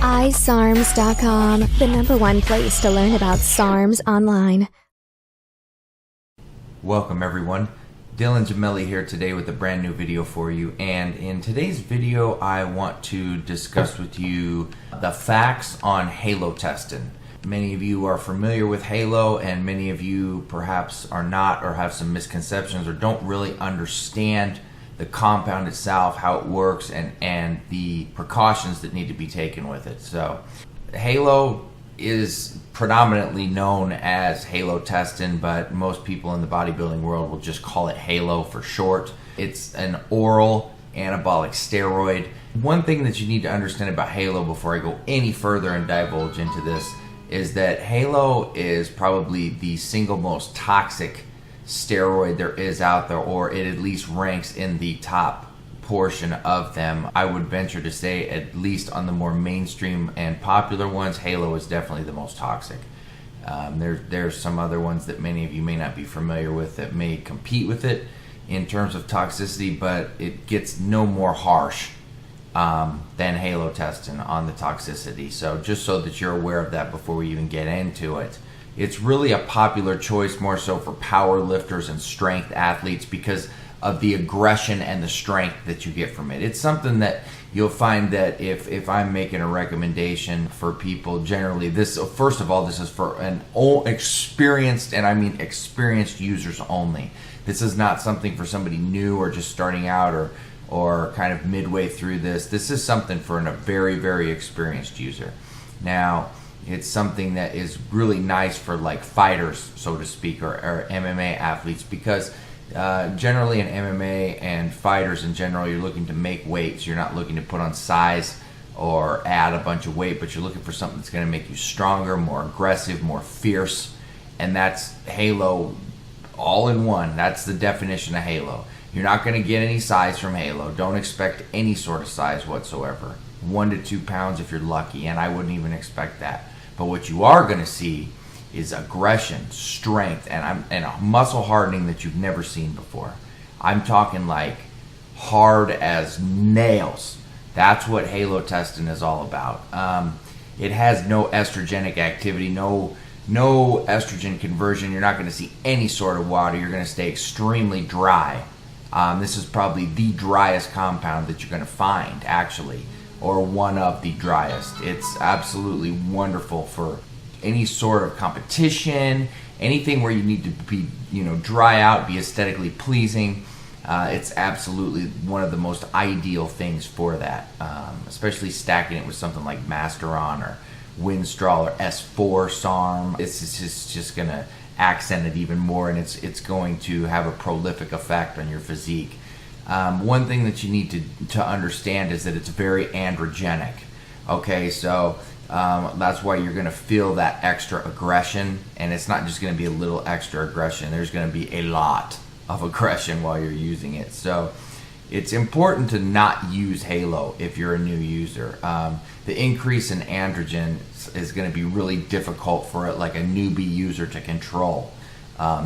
iSARMs.com, the #1 place to learn about SARMs online. Welcome everyone. Dylan Gemelli here today with a brand new video for you, and in today's video I want to discuss with you the facts on Halotestin. Many of you are familiar with Halo, and many of you perhaps are not, or have some misconceptions, or don't really understand the compound itself, how it works, and the precautions that need to be taken with it. So Halo is predominantly known as Halotestin, but most people in the bodybuilding world will just call it Halo for short. It's an oral anabolic steroid. One thing that you need to understand about Halo before I go any further and divulge into this is that Halo is probably the single most toxic steroid there is out there, or it at least ranks in the top portion of them. I would venture to say, at least on the more mainstream and popular ones, Halo is definitely the most toxic. There's some other ones that many of you may not be familiar with that may compete with it in terms of toxicity, but it gets no more harsh than Halotestin on the toxicity. So just so that you're aware of that before we even get into it. It's really a popular choice more so for power lifters and strength athletes because of the aggression and the strength that you get from it. It's something that you'll find that if I'm making a recommendation for people, generally this, first of all, this is for an experienced, and I mean experienced users only. This is not something for somebody new or just starting out or kind of midway through this. This is something for a very, very experienced user. Now, it's something that is really nice for like fighters, so to speak, or MMA athletes, because generally in MMA and fighters in general, you're looking to make weight. So you're not looking to put on size or add a bunch of weight, but you're looking for something that's going to make you stronger, more aggressive, more fierce. And that's Halo all in one. That's the definition of Halo. You're not going to get any size from Halo. Don't expect any sort of size whatsoever. 1 to 2 pounds if you're lucky, and I wouldn't even expect that. But what you are going to see is aggression, strength, and a muscle hardening that you've never seen before. I'm talking like hard as nails. That's what Halotestin is all about. It has no estrogenic activity, no estrogen conversion. You're not going to see any sort of water. You're going to stay extremely dry. This is probably the driest compound that you're going to find, actually, or one of the driest. It's absolutely wonderful for any sort of competition, anything where you need to be, dry out, be aesthetically pleasing. It's absolutely one of the most ideal things for that, especially stacking it with something like Masteron or Winstrol or S4 SARM. It's just going to accent it even more, and it's going to have a prolific effect on your physique. One thing that you need to understand is that it's very androgenic. Okay, so that's why you're going to feel that extra aggression, and it's not just going to be a little extra aggression. There's going to be a lot of aggression while you're using it. So it's important to not use Halo if you're a new user. The increase in androgen is going to be really difficult for like a newbie user to control.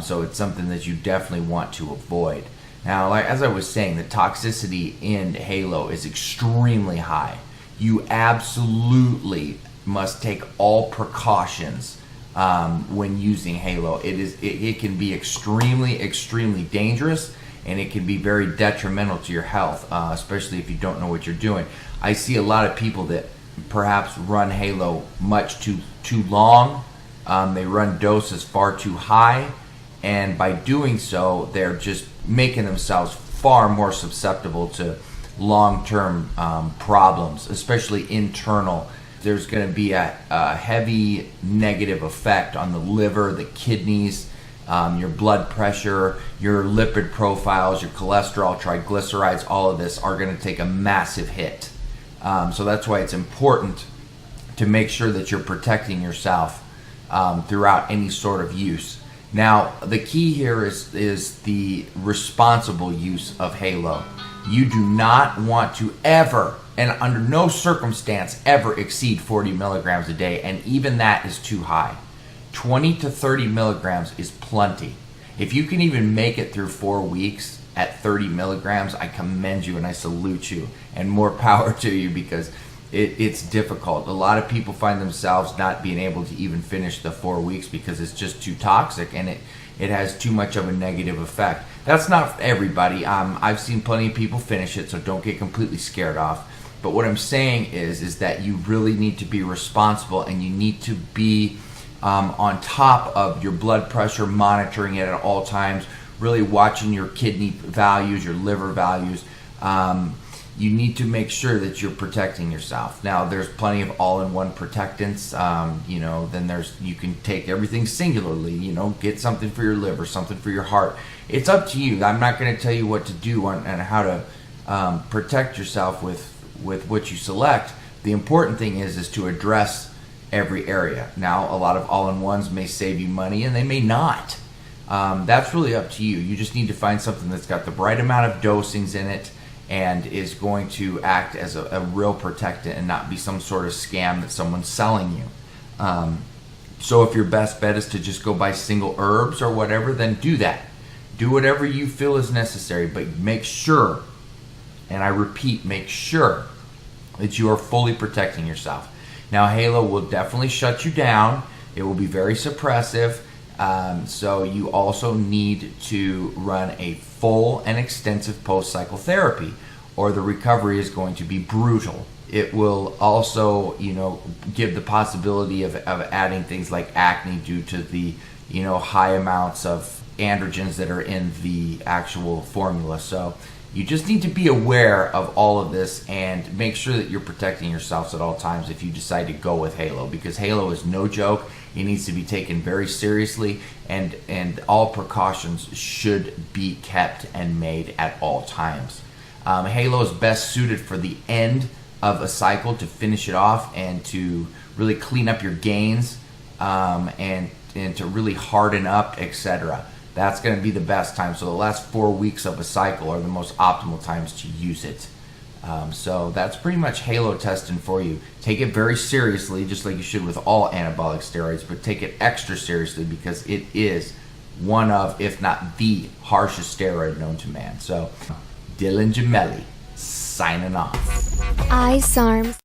So it's something that you definitely want to avoid. Now, like as I was saying, the toxicity in Halo is extremely high. You absolutely must take all precautions when using Halo. It can be extremely dangerous, and it can be very detrimental to your health, especially if you don't know what you're doing. I see a lot of people that perhaps run Halo much too long. They run doses far too high, and by doing so, they're just making themselves far more susceptible to long-term problems, especially internal. There's going to be a heavy negative effect on the liver, the kidneys, your blood pressure, your lipid profiles, your cholesterol, triglycerides. All of this are going to take a massive hit. So that's why it's important to make sure that you're protecting yourself throughout any sort of use. Now, the key here is the responsible use of Halo. You do not want to ever, and under no circumstance, ever exceed 40 milligrams a day, and even that is too high. 20 to 30 milligrams is plenty. If you can even make it through 4 weeks at 30 milligrams, I commend you and I salute you, and more power to you, because it's difficult. A lot of people find themselves not being able to even finish the 4 weeks because it's just too toxic and it has too much of a negative effect. That's not for everybody. I've seen plenty of people finish it, so don't get completely scared off. But what I'm saying is that you really need to be responsible, and you need to be on top of your blood pressure, monitoring it at all times, really watching your kidney values, your liver values. You need to make sure that you're protecting yourself. Now, there's plenty of all-in-one protectants. Then you can take everything singularly. Get something for your liver, something for your heart. It's up to you. I'm not going to tell you what to do and how to protect yourself with what you select. The important thing is to address every area. Now, a lot of all-in-ones may save you money, and they may not. That's really up to you. You just need to find something that's got the right amount of dosings in it and is going to act as a real protectant and not be some sort of scam that someone's selling you. So if your best bet is to just go buy single herbs or whatever, then do that. Do whatever you feel is necessary, but make sure, and I repeat, make sure that you are fully protecting yourself. Now, Halo will definitely shut you down. It will be very suppressive. So you also need to run a full and extensive post-cycle therapy, or the recovery is going to be brutal. It will also, give the possibility of adding things like acne due to the, high amounts of androgens that are in the actual formula. So you just need to be aware of all of this and make sure that you're protecting yourselves at all times if you decide to go with Halo, because Halo is no joke. It needs to be taken very seriously, and all precautions should be kept and made at all times. Halo is best suited for the end of a cycle, to finish it off and to really clean up your gains, and to really harden up, etc. That's going to be the best time. So the last 4 weeks of a cycle are the most optimal times to use it. So that's pretty much Halotestin for you. Take it very seriously, just like you should with all anabolic steroids, but take it extra seriously because it is one of, if not the harshest steroid known to man. So, Dylan Gemelli, signing off. SARMs.